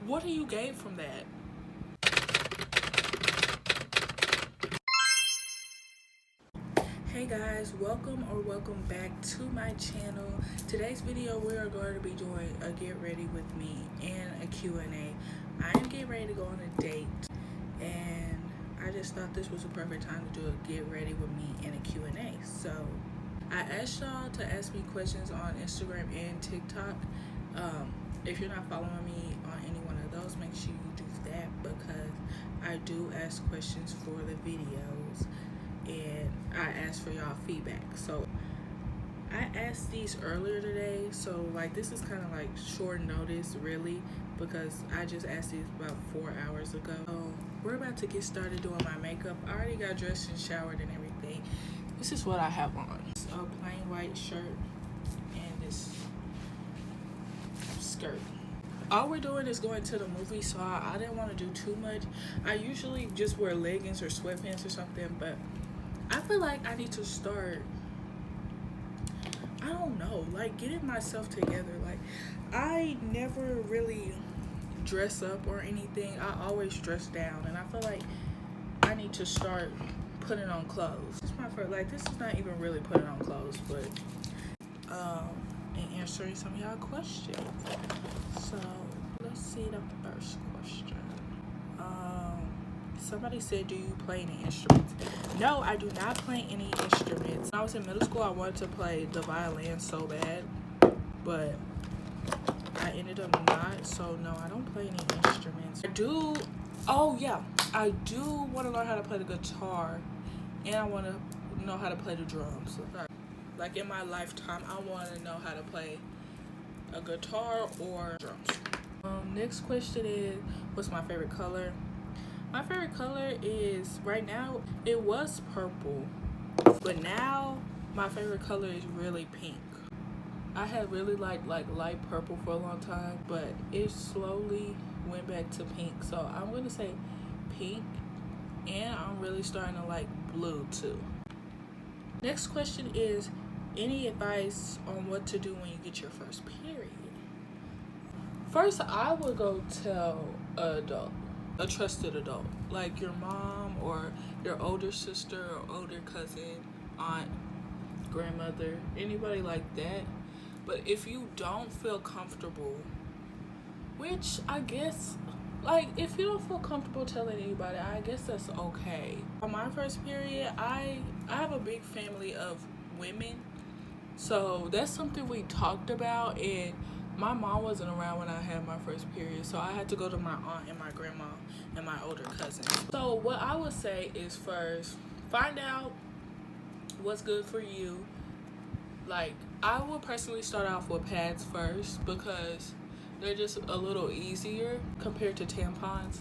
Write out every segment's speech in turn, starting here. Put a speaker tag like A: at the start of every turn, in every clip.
A: What do you gain from that? Hey guys, welcome back to my channel. Today's video we are going to be doing a get ready with me and a Q&A. I am getting ready to go on a date and I just thought this was a perfect time to do a get ready with me and a Q&A. So I asked y'all to ask me questions on Instagram and TikTok. If you're not following me on any one of those, make sure you do that because I do ask questions for the videos and I asked for y'all feedback. So I asked these earlier today, so like this is kind of like short notice really because I just asked these about 4 hours ago. So we're about to get started doing my makeup. I already got dressed and showered and everything. This is what I have on. It's a plain white shirt and this skirt. All we're doing is going to the movie, so I didn't want to do too much. I usually just wear leggings or sweatpants or something, but I feel like I need to start, I don't know, like getting myself together. Like I never really dress up or anything. I always dress down, and I feel like I need to start putting on clothes. This is my first, like this is not even really putting on clothes, but and answering some of y'all questions. So let's see the first question. Somebody said, do you play any instruments? No, I do not play any instruments. When I was in middle school, I wanted to play the violin so bad, but I ended up not. So no, I don't play any instruments. I do, oh yeah, I do want to learn how to play the guitar, and I want to know how to play the drums. Like in my lifetime, I want to know how to play a guitar or drums. Next question is, what's my favorite color? My favorite color is, right now, it was purple, but now my favorite color is really pink. I had really liked like light purple for a long time, but it slowly went back to pink. So I'm gonna say pink, and I'm really starting to like blue too. Next question is, any advice on what to do when you get your first period? First, I would go tell an adult, a trusted adult, like your mom or your older sister or older cousin, aunt, grandmother, anybody like that. But if you don't feel comfortable, which I guess, like if you don't feel comfortable telling anybody, I guess that's okay. On my first period, I have a big family of women, so that's something we talked about, and my mom wasn't around when I had my first period, so I had to go to my aunt and my grandma and my older cousins. So what I would say is, first, find out what's good for you. Like, I would personally start off with pads first because they're just a little easier compared to tampons.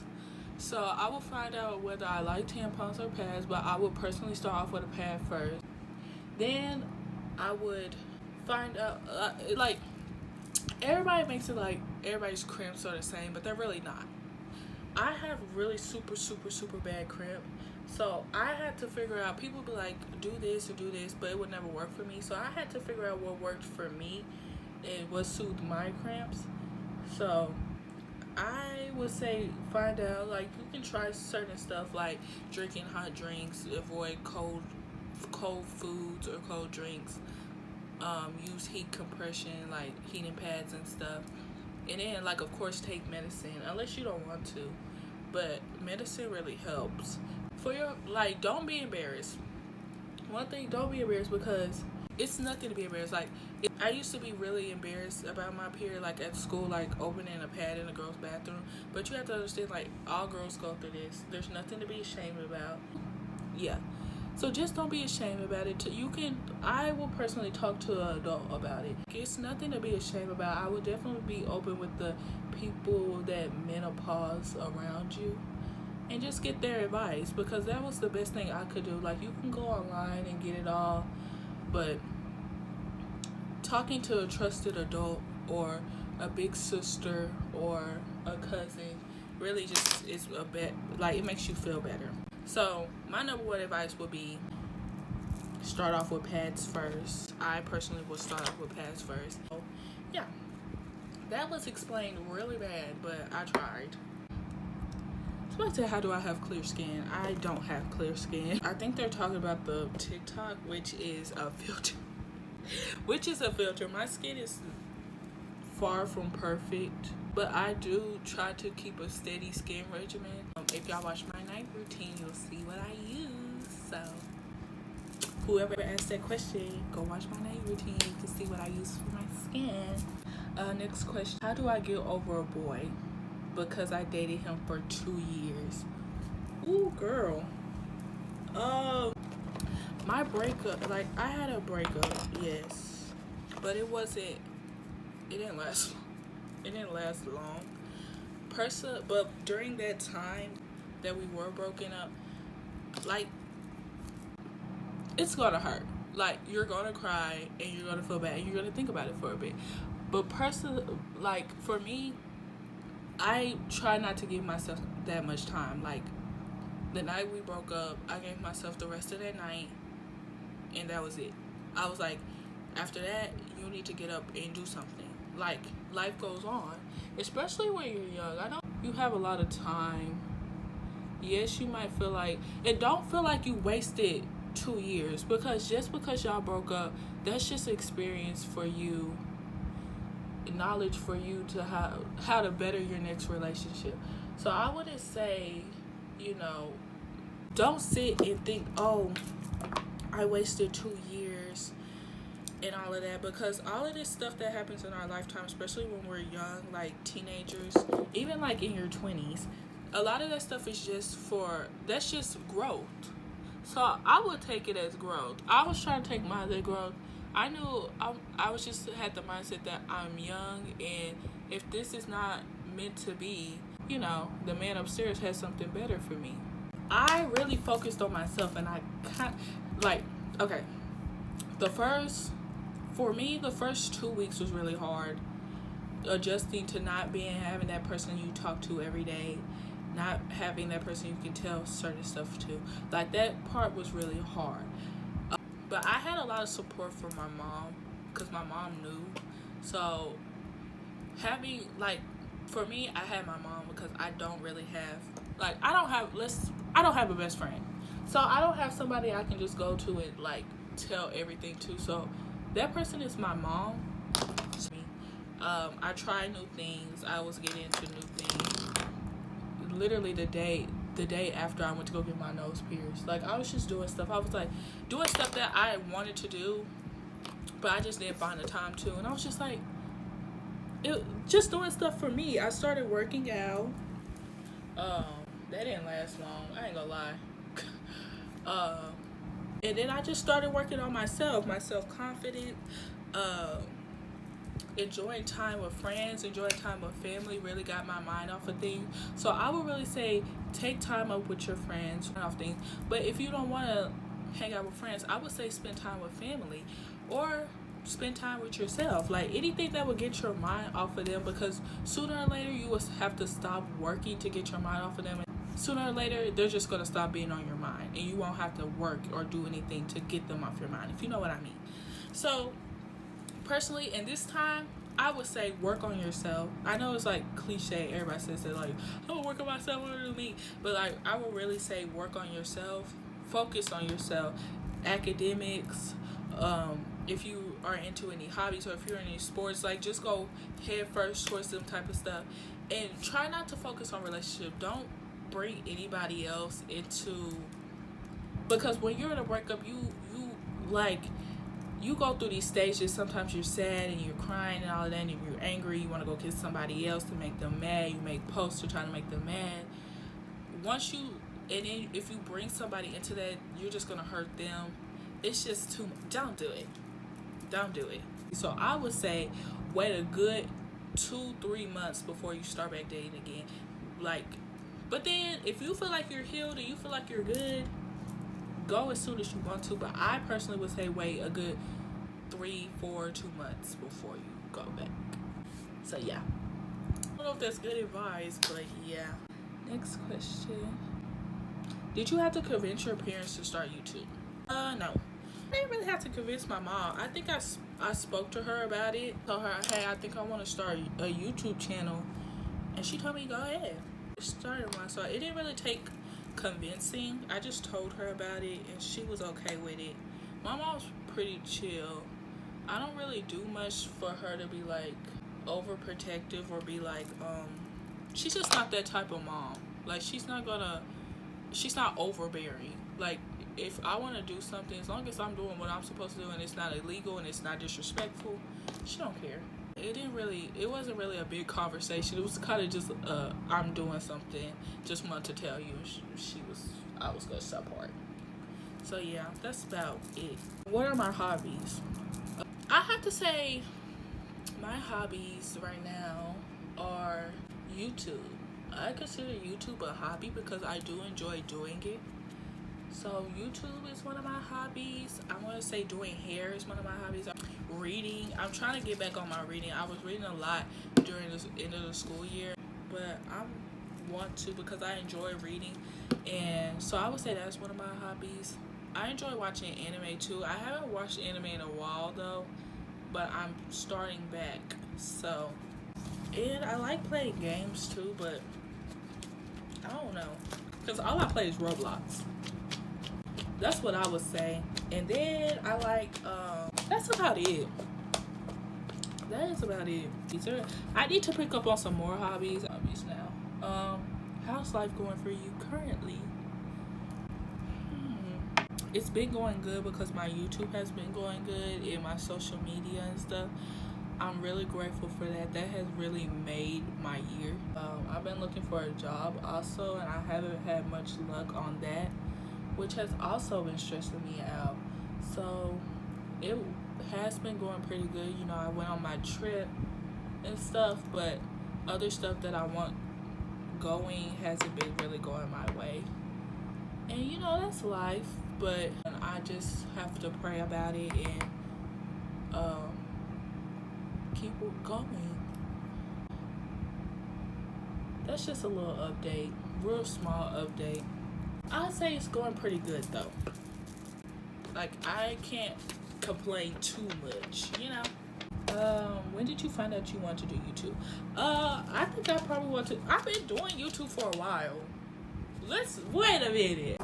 A: So I will find out whether I like tampons or pads, but I would personally start off with a pad first. Then I would find out, like, everybody makes it like everybody's cramps are the same, but they're really not. I have really super bad cramp, so I had to figure out, people be like, do this or do this, but it would never work for me. So I had to figure out what worked for me and what soothed my cramps. So I would say find out, like you can try certain stuff like drinking hot drinks, avoid cold foods or cold drinks. Use heat compression, like heating pads and stuff, and then like of course take medicine unless you don't want to, but medicine really helps for your, like, don't be embarrassed. One thing, don't be embarrassed because it's nothing to be embarrassed. Like I used to be really embarrassed about my period, like at school, like opening a pad in a girl's bathroom, but you have to understand, like, all girls go through this. There's nothing to be ashamed about. Yeah. So just don't be ashamed about it. I will personally talk to an adult about it. It's nothing to be ashamed about. I would definitely be open with the people that menopause around you and just get their advice, because that was the best thing I could do. Like, you can go online and get it all, but talking to a trusted adult or a big sister or a cousin really just is a bit, like, it makes you feel better. So my number one advice would be start off with pads first. I personally would start off with pads first. So, yeah. That was explained really bad, but I tried. So I said, how do I have clear skin? I don't have clear skin. I think they're talking about the TikTok, which is a filter. Which is a filter. My skin is far from perfect, but I do try to keep a steady skin regimen. If y'all watch my night routine, you'll see what I use. So whoever asked that question, go watch my night routine. You can see what I use for my skin. Next question. How do I get over a boy? Because I dated him for 2 years. Ooh, girl. My breakup, like, I had a breakup, yes, but it didn't last long. But during that time that we were broken up, like, it's gonna hurt. Like, you're gonna cry and you're gonna feel bad and you're gonna think about it for a bit. But like, for me, I try not to give myself that much time. Like, the night we broke up, I gave myself the rest of that night, and that was it. I was like, after that, you need to get up and do something. Like, life goes on, especially when you're young. I know you have a lot of time. Yes, you might feel like, and don't feel like you wasted 2 years, because just because y'all broke up, that's just experience for you, knowledge for you to how to better your next relationship. So I wouldn't say, don't sit and think, oh, I wasted 2 years and all of that, because all of this stuff that happens in our lifetime, especially when we're young, like teenagers, even like in your 20s, a lot of that stuff is that's just growth. So I would take it as growth. I was trying to take mine as growth. I knew I was just had the mindset that I'm young, and if this is not meant to be, the man upstairs has something better for me. I really focused on myself, and I okay, for me, the first 2 weeks was really hard, adjusting to not having that person you talk to every day, not having that person you can tell certain stuff to. Like, that part was really hard. But I had a lot of support from my mom, because my mom knew. So for me, I had my mom, because I don't really have, I don't have a best friend. So I don't have somebody I can just go to and tell everything to. So that person is my mom. I try new things. I was getting into new things. Literally the day after I went to go get my nose pierced, I was just doing stuff. I was doing stuff that I wanted to do, but I just didn't find the time to. And I was just just doing stuff for me. I started working out. That didn't last long, I ain't gonna lie. And then I just started working on myself, my self-confidence, enjoying time with friends, enjoying time with family really got my mind off of things. So I would really say take time up with your friends, off things. But if you don't want to hang out with friends, I would say spend time with family, or spend time with yourself. Anything that would get your mind off of them, because sooner or later you will have to stop working to get your mind off of them. And sooner or later they're just going to stop being on your mind, and you won't have to work or do anything to get them off your mind, if you know what I mean. So personally, in this time, I would say work on yourself. I know it's cliche, everybody says that oh, work on myself, what do me? But I would really say work on yourself, focus on yourself, academics, if you are into any hobbies, or if you're in any sports, just go head first towards them type of stuff, and try not to focus on relationship. Don't bring anybody else into, because when you're in a breakup, you go through these stages. Sometimes you're sad and you're crying and all of that, and if you're angry, you want to go kiss somebody else to make them mad. You make posts to try to make them mad. And then if you bring somebody into that, you're just going to hurt them. It's just too much. Don't do it. So I would say wait a good 2-3 months before you start back dating again. But then if you feel like you're healed and you feel like you're good, go as soon as you want to. But I personally would say wait a good 2 months before you go back. So yeah, I don't know if that's good advice, but yeah. Next question. Did you have to convince your parents to start YouTube? No. I didn't really have to convince my mom. I think I spoke to her about it. Told her, hey, I think I want to start a YouTube channel. And she told me, go ahead. I started one. So it didn't really take convincing. I just told her about it and she was okay with it. My mom's pretty chill. I don't really do much for her to be like overprotective or be like, she's just not that type of mom. Like she's not overbearing. Like if I want to do something, as long as I'm doing what I'm supposed to do and it's not illegal and it's not disrespectful, she don't care. It wasn't really a big conversation. It was kind of just, I'm doing something, just wanted to tell you. I was gonna support. So yeah, that's about it. What are my hobbies? I have to say my hobbies right now are YouTube. I consider YouTube a hobby because I do enjoy doing it. So YouTube is one of my hobbies. I want to say doing hair is one of my hobbies. Reading, I'm trying to get back on my reading. I was reading a lot during the end of the school year, but I want to because I enjoy reading, and so I would say that's one of my hobbies. I enjoy watching anime too. I haven't watched anime in a while though, but I'm starting back. So, and I like playing games too, but I don't know, because all I play is Roblox. That's what I would say. And then I like, that's about it. That is about it. I need to pick up on some more hobbies now. How's life going for you currently? It's been going good because my YouTube has been going good and my social media and stuff. I'm really grateful for that. That has really made my year. I've been looking for a job also, and I haven't had much luck on that, which has also been stressing me out. So it has been going pretty good. You know, I went on my trip and stuff, but other stuff that I want going hasn't been really going my way. And you know, that's life, but I just have to pray about it and keep going. That's just a little update, real small update. I'd say it's going pretty good though. Like I can't complain too much, you know. When did you find out you want to do YouTube? I think I probably want to. I've been doing YouTube for a while. Let's wait a minute.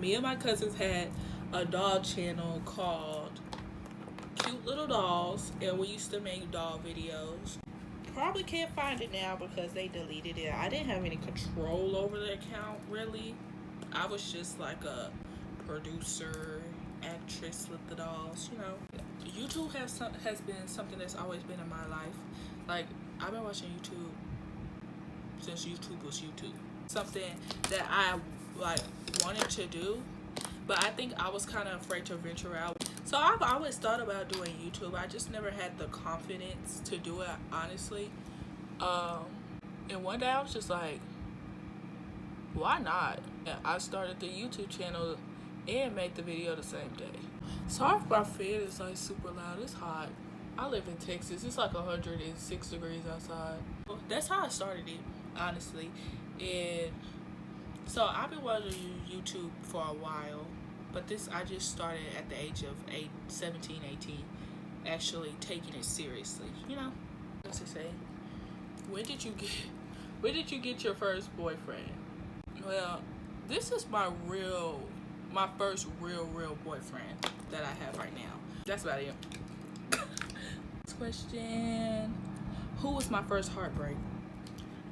A: Me and my cousins had a doll channel called Cute Little Dolls, and we used to make doll videos. Probably can't find it now because they deleted it. I didn't have any control over the account really. I was just like a producer, actress with the dolls, you know. YouTube has been something that's always been in my life. Like I've been watching YouTube since YouTube was YouTube. Something that I like wanted to do, but I think I was kind of afraid to venture out. So I've always thought about doing YouTube. I just never had the confidence to do it, honestly. And one day I was just like, why not? And I started the YouTube channel and made the video the same day. Sorry if my fan is like super loud. It's hot. I live in Texas. It's like 106 degrees outside. That's how I started it, honestly. And so I've been wanting to do YouTube for a while, but I just started at the age of 17, 18, actually taking it seriously, you know. What's it say? When did you get your first boyfriend? Well, this is my first real boyfriend that I have right now. That's about it. Next question. Who was my first heartbreak?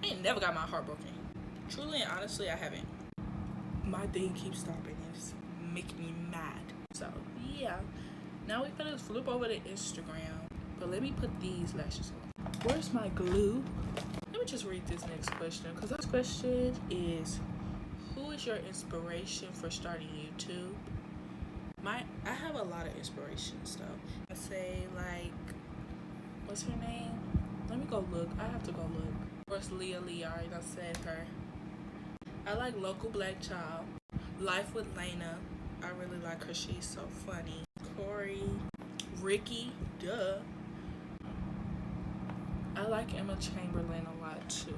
A: I ain't never got my heart broken. Truly and honestly, I haven't. My thing keeps stopping and it's making me mad. So yeah. Now we're gonna flip over to Instagram. But let me put these lashes on. Where's my glue? Let me just read this next question, because this question is, who is your inspiration for starting YouTube? I have a lot of inspirations though. I say like, what's her name? Let me go look. I have to go look. Of course, Leah Lee, I already done said her. I like Local Black Child. Life with Lena. I really like her. She's so funny. Corey. Ricky. Duh. I like Emma Chamberlain a lot too.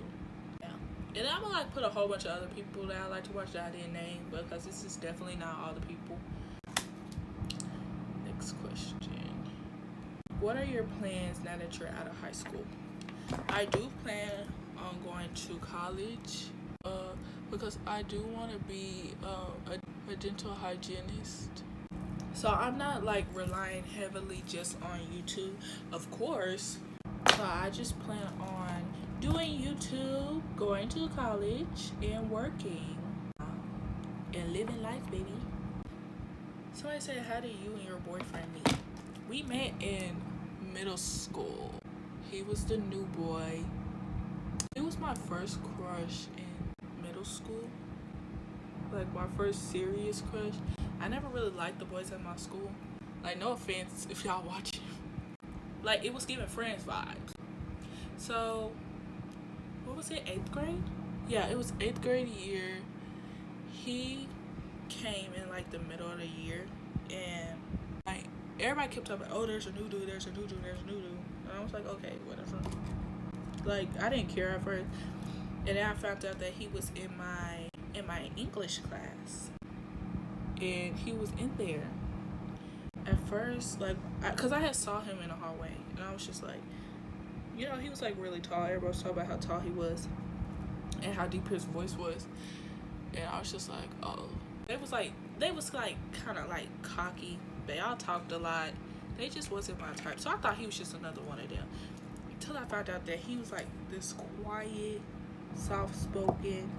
A: Yeah. And I'm gonna like put a whole bunch of other people that I like to watch that I didn't name, because this is definitely not all the people. Next question. What are your plans now that you're out of high school? I do plan on going to college because I do want to be a dental hygienist. So I'm not like relying heavily just on YouTube, of course. So I just plan on doing YouTube, going to college, and working and living life, baby. Somebody said, how did you and your boyfriend meet? We met in middle school. He was the new boy. It was my first crush in middle school. Like my first serious crush. I never really liked the boys at my school. Like, no offense if y'all watching. Like, it was giving Friends vibes. So, what was it, 8th grade? Yeah, it was 8th grade year. He came in like the middle of the year, and like everybody kept talking, oh, there's a new dude, there's a new dude, there's a new dude. And I was like, okay, whatever. Like, I didn't care at first. And then I found out that he was in my English class. And he was in there. At first, like, because I had saw him in the hallway. And I was just like, you know, he was like really tall. Everybody was talking about how tall he was. And how deep his voice was. And I was just like, oh. They was like kind of like cocky. They all talked a lot. They just wasn't my type. So I thought he was just another one of them. Until I found out that he was like this quiet, soft-spoken.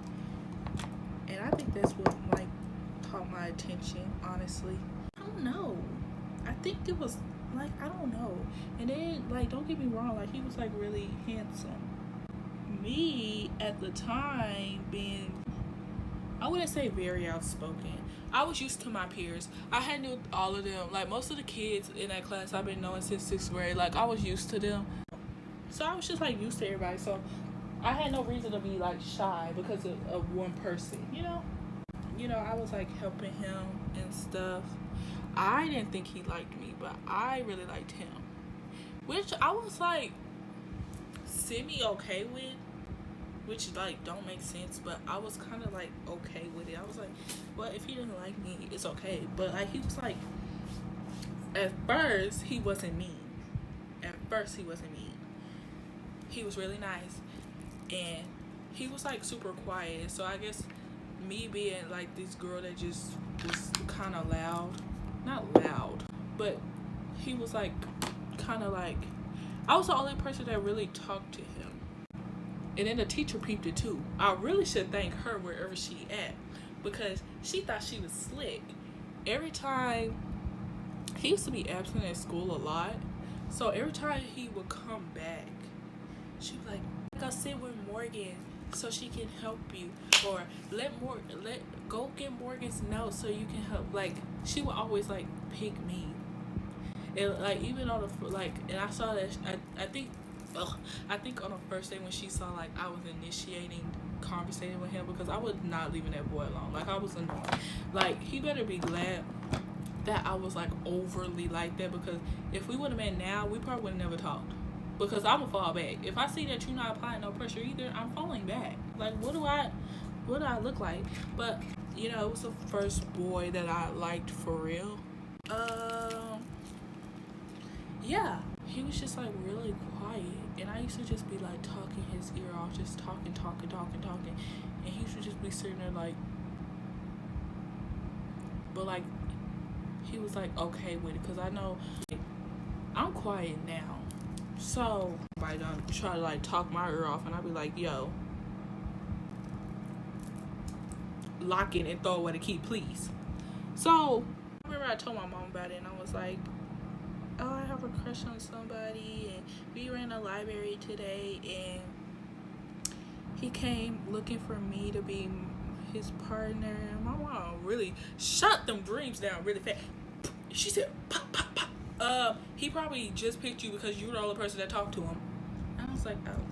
A: And I think that's what like caught my attention, honestly. I don't know. I think it was like, I don't know. And then, like, don't get me wrong, like, he was like really handsome. Me at the time being, I wouldn't say very outspoken. I was used to my peers. I had knew all of them. Like, most of the kids in that class I've been knowing since 6th grade. Like, I was used to them. So I was just like used to everybody. So I had no reason to be like shy because of one person, you know? You know, I was like helping him and stuff. I didn't think he liked me, but I really liked him. Which I was like semi-okay with. Which like don't make sense, but I was kind of like okay with it. I was like, well, if he doesn't like me, it's okay. But like, he was like, at first he wasn't mean. He was really nice, and he was like super quiet. So I guess me being like this girl that just was kind of loud, not loud, but he was like kind of like, I was the only person that really talked to him. And then the teacher peeped it too. I really should thank her wherever she at, because she thought she was slick. Every time, he used to be absent at school a lot, so every time he would come back, she'd be like, go sit with Morgan so she can help you, or go get Morgan's notes so you can help. Like, she would always like pick me. And like, even on the like, and I saw that I think on the first day when she saw like I was initiating conversating with him, because I was not leaving that boy alone. Like, I was annoying. Like, he better be glad that I was like overly like that, because if we would have met now, we probably would have never talked. Because I'm gonna fall back. If I see that you're not applying no pressure either, I'm falling back. Like, what do I look like? But you know, it was the first boy that I liked for real. Yeah, he was just like really quiet, and I used to just be like talking his ear off, just talking, and he should just be sitting there like, but like, he was like okay with it, because I know I'm quiet now. So I don't try to like talk my ear off, and I'd be like, yo, lock it and throw away the key, please. So I remember I told my mom about it, and I was like, oh, I have a crush on somebody, and we were in the library today, and he came looking for me to be his partner. My mom really shut them dreams down really fast. She said, pop, pop, pop. He probably just picked you because you were the only person that talked to him. And I was like, oh,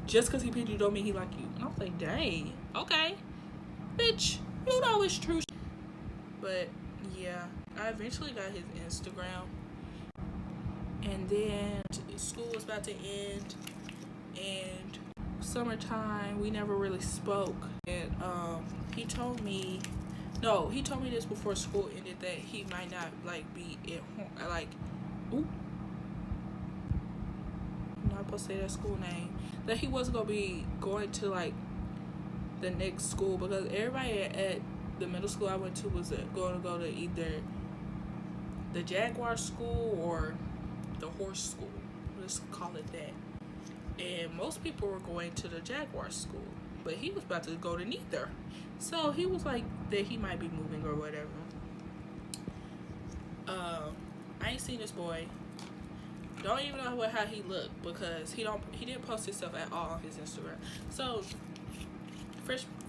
A: just because he picked you don't mean he like you. And I was like, dang, okay, bitch, you know it's true. But yeah, I eventually got his Instagram, and then school was about to end, and summertime, we never really spoke. And he told me No, he told me this before school ended that he might not like be at like, ooh, I'm not supposed to say that school name. That he wasn't gonna be going to like the next school because everybody at the middle school I went to was going to go to either the Jaguar school or the horse school. Let's call it that. And most people were going to the Jaguar school, but he was about to go to neither. So he was like that he might be moving or whatever. I ain't seen this boy. Don't even know how he looked because he didn't post himself at all on his Instagram. So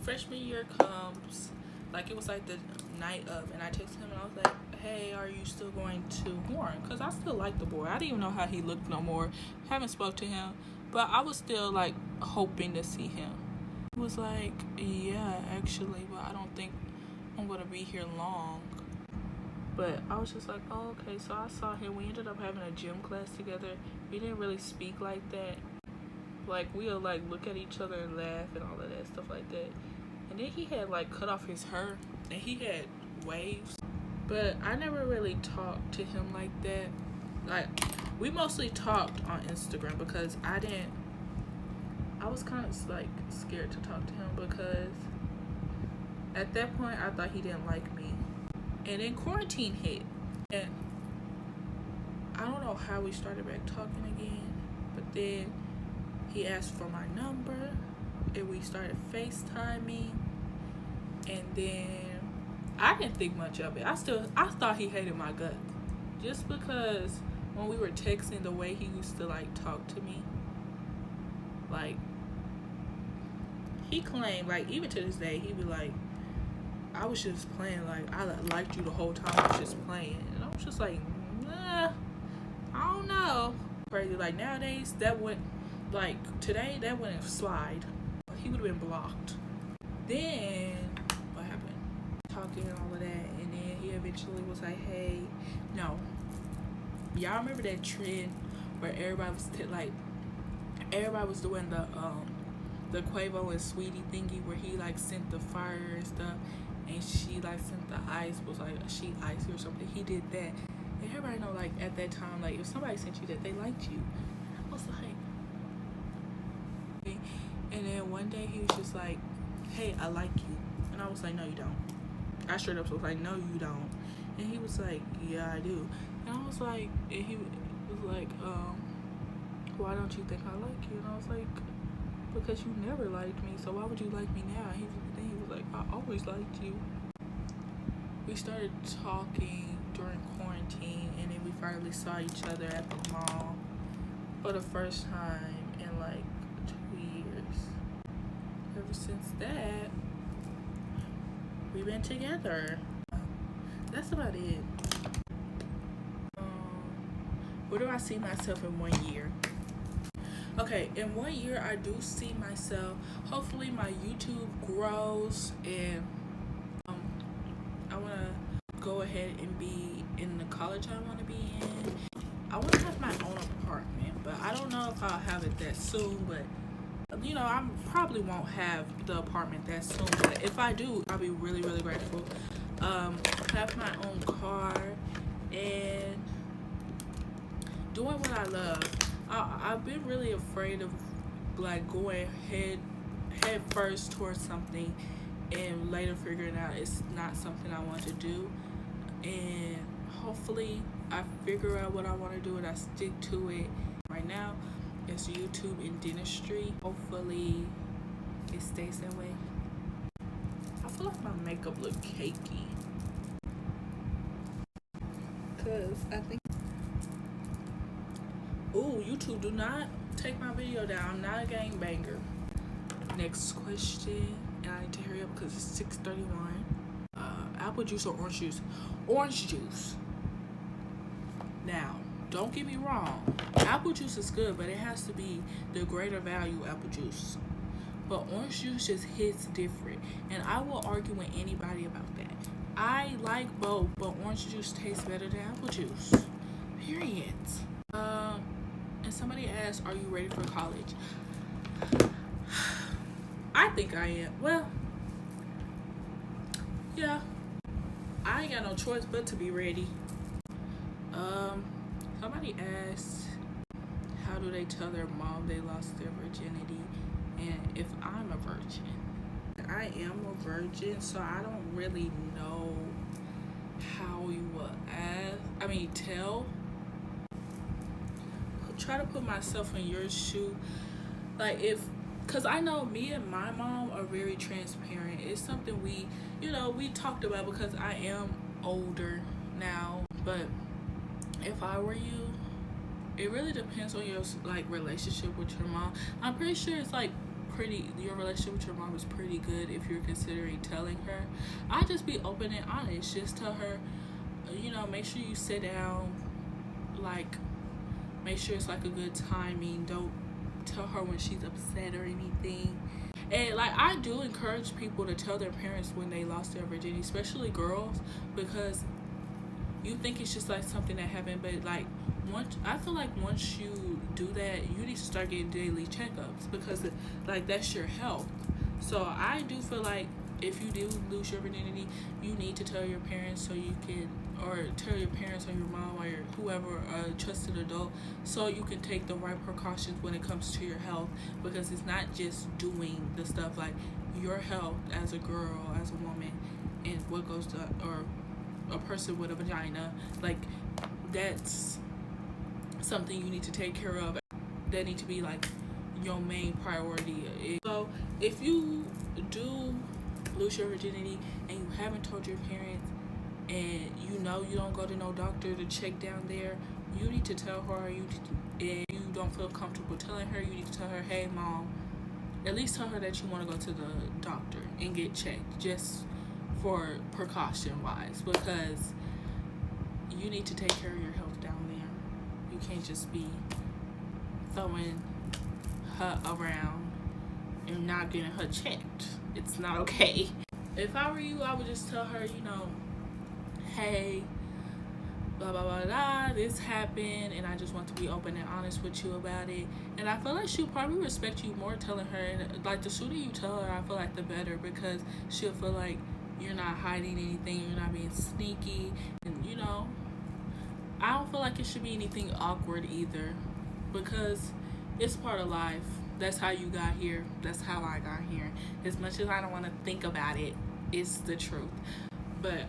A: freshman year comes, like it was like the night of, and I texted him and I was like, hey, are you still going to Horn? Because I still like the boy. I didn't even know how he looked no more. Haven't spoke to him, but I was still like hoping to see him. He was like, yeah, actually, but I don't think I'm gonna be here long. But I was just like, oh, okay. So I saw him. We ended up having a gym class together. We didn't really speak like that. Like, we'll like look at each other and laugh and all of that stuff like that. And then he had like cut off his hair and he had waves. But I never really talked to him like that. Like, we mostly talked on Instagram because I was kind of like scared to talk to him because at that point I thought he didn't like me. And then quarantine hit. And I don't know how we started back talking again. But then he asked for my number and we started FaceTiming. And then I didn't think much of it. I thought he hated my guts. Just because when we were texting, the way he used to like talk to me, like he claimed, like even to this day, he'd be like, I was just playing, like I liked you the whole time, I was just playing. And I was just like, nah, I don't know. Crazy. Like nowadays, that would, like today, that wouldn't slide. He would have been blocked. Then what happened? Talking and all of that, and then he eventually was like, hey, no. Y'all remember that trend where everybody was doing the Quavo and Sweetie thingy where he like sent the fire and stuff, and she like sent the ice, was like she icy or something. He did that, and everybody know like at that time, like if somebody sent you that, they liked you. And I was like, and then one day he was just like, hey, I like you, and I was like, no, you don't. I straight up was like, no, you don't. And he was like, yeah, I do. And I was like, and he was like, why don't you think I like you? And I was like, because you never liked me, so why would you like me now? He was like, I always liked you. We started talking during quarantine, and then we finally saw each other at the mall for the first time in like 2 years. Ever since that, we've been together. That's about it. Where do I see myself in 1 year? Okay, in 1 year, I do see myself. Hopefully, my YouTube grows, and I want to go ahead and be in the college I want to be in. I want to have my own apartment, but I don't know if I'll have it that soon. But you know, I probably won't have the apartment that soon. But if I do, I'll be really, really grateful. Have my own car and doing what I love. I've been really afraid of like going head first towards something and later figuring out it's not something I want to do. And hopefully I figure out what I want to do and I stick to it. Right now it's YouTube and dentistry. Hopefully it stays that way. I feel like my makeup look cakey, cause I think, ooh, YouTube, do not take my video down. I'm not a gangbanger. Next question, and I need to hurry up because it's 6:31. Apple juice or orange juice? Orange juice. Now, don't get me wrong. Apple juice is good, but it has to be the greater value apple juice. But orange juice just hits different, and I will argue with anybody about that. I like both, but orange juice tastes better than apple juice. Period. And somebody asked, are you ready for college? I think I am. Well, yeah, I ain't got no choice but to be ready. Somebody asked, how do they tell their mom they lost their virginity, and if I'm a virgin. I am a virgin, so I don't really know how you would tell. Try to put myself in your shoe, like because I know me and my mom are very transparent. It's something we talked about, because I am older now. But if I were you, it really depends on your like relationship with your mom. I'm pretty sure it's like your relationship with your mom is pretty good if you're considering telling her. I just be open and honest. Just tell her, make sure you sit down, like make sure it's like a good timing. Don't tell her when she's upset or anything. And like, I do encourage people to tell their parents when they lost their virginity, especially girls, because you think it's just like something that happened, but like I feel like once you do that, you need to start getting daily checkups, because like that's your health. So I do feel like if you do lose your virginity, you need to tell your parents, so you can, or tell your parents or your mom or whoever, a trusted adult, so you can take the right precautions when it comes to your health, because it's not just doing the stuff, like your health as a girl, as a woman, and what goes to, or a person with a vagina, like that's something you need to take care of. That need to be like your main priority. So if you do lose your virginity and you haven't told your parents, and you don't go to no doctor to check down there, you need to tell her. And you don't feel comfortable telling her, you need to tell her, hey mom, at least tell her that you want to go to the doctor and get checked, just for precaution wise, because you need to take care of your health down there. You can't just be throwing her around and not getting her checked. It's not okay. If I were you, I would just tell her, hey, blah blah blah blah, this happened, and I just want to be open and honest with you about it. And I feel like she'll probably respect you more telling her, and like the sooner you tell her, I feel like the better, because she'll feel like you're not hiding anything, you're not being sneaky, and I don't feel like it should be anything awkward either, because it's part of life. That's how you got here, that's how I got here. As much as I don't want to think about it, it's the truth. But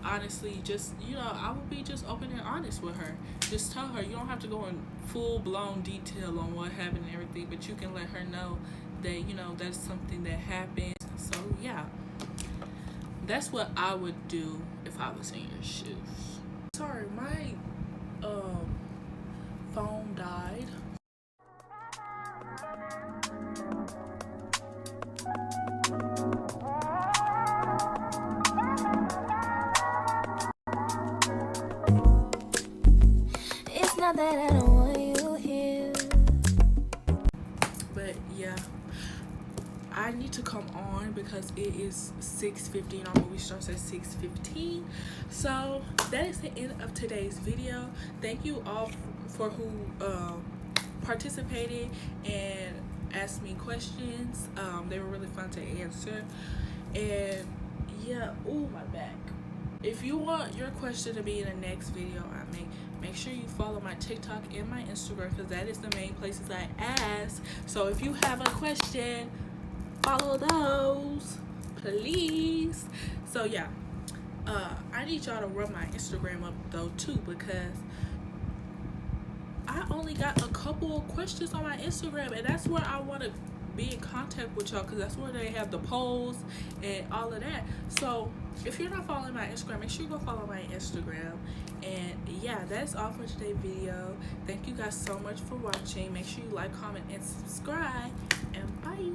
A: honestly, just I would be just open and honest with her. Just tell her. You don't have to go in full-blown detail on what happened and everything, but you can let her know that that's something that happened. So yeah, that's what I would do if I was in your shoes. Sorry, my phone died. It's not that I don't want you here, but yeah, I need to come on because it is 6:50 and our movie starts at 6:15. So that is the end of today's video. Thank you all for who participated and asked me questions. They were really fun to answer. And yeah, ooh, my back. If you want your question to be in the next video I make sure you follow my TikTok and my Instagram, because that is the main places I ask. So if you have a question, follow those, please. So yeah, I need y'all to run my Instagram up though too, because I only got a couple of questions on my Instagram, and that's where I want to be in contact with y'all, because that's where they have the polls and all of that. So if you're not following my Instagram, make sure you go follow my Instagram. And yeah, that's all for today's video. Thank you guys so much for watching. Make sure you like, comment, and subscribe, and bye.